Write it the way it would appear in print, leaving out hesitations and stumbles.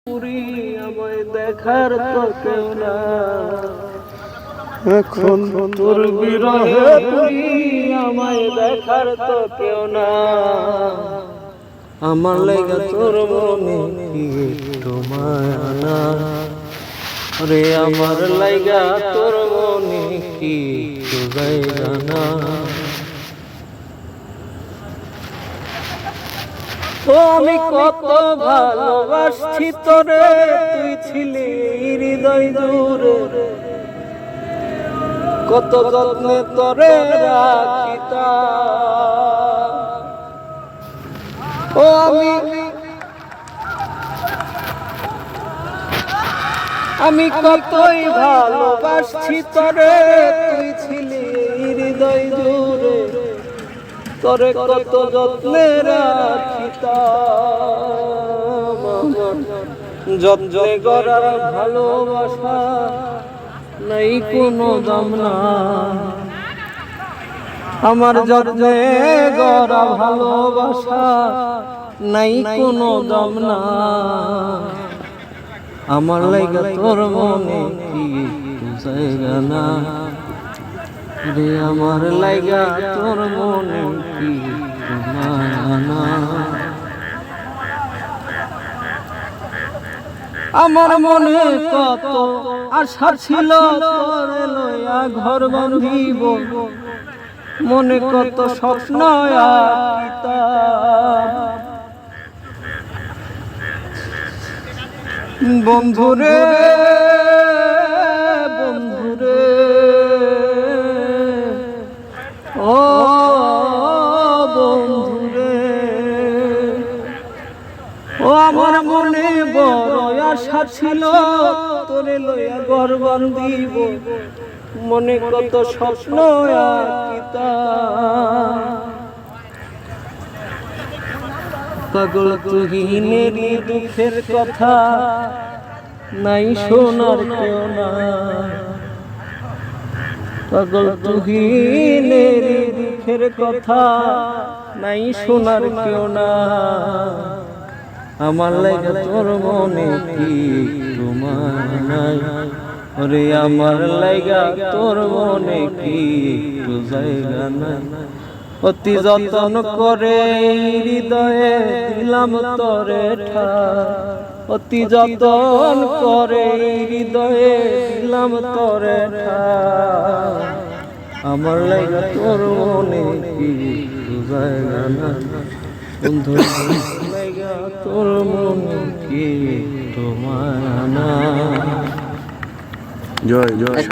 পুরি আমায় দেখার তো কেউ না, এখন তোর বিরহে পুরি আমায় দেখার তো কেউ না। আমার লাগা তোর মনে কি একটু মায়া না রে, আমার লাগা তোর মনে কি একটু জায়গা না। ও আমি কত ভালোবাসছি তোরে, তুই ছিলি হৃদয় দূরে, কত যত্নে তোরে রাখিতাম। ও আমি কতই ভালোবাসছি তোরে, তুই ছিলি হৃদয় দূরে, তোরে কত যত্নে রাখিতাম। যত্নে গড়া ভালোবাসা নাই কোনো দাম না, আমার যত্নে গড়া ভালোবাসা নাই কোনো দাম না। আমার লাগা তোর মনে কি জায়গা না রে, আমার লাগা তোর মনে কি মায়া না। আমার মনে কত আশা ছিল তোরে লইয়া ঘর বাঁধিব, মনে কত স্বপ্ন আঁকিতাম। বন্ধুরে বন্ধুরে ও বন্ধুরে, ও আমার মনে বড় আশা ছিল তোরে লইয়া ঘর বাঁধিব, মনে কত স্বপ্ন আঁকিতাম। পাগল তুহিনেরই দুঃখের কথা নাই শোনার কেউ না, পাগল তুহিনেরই দুঃখের কথা নাই শোনার কেউ না। আমার লাগা তোর মনে কি তোমার নাই ওরে, আমার লাগা তোর মনে কি একটু জায়গা নাই। অতি যত্ন করে হৃদয়ে দিলাম তোরে ঠাই, অতি যত্ন করে হৃদয়ে দিলাম তোরে ঠাই। আমার লাগা তোর মনে কি একটু জায়গা নাই, বন্ধু লাগা তোর মনে কি একটু মায়া না। জয় জয়।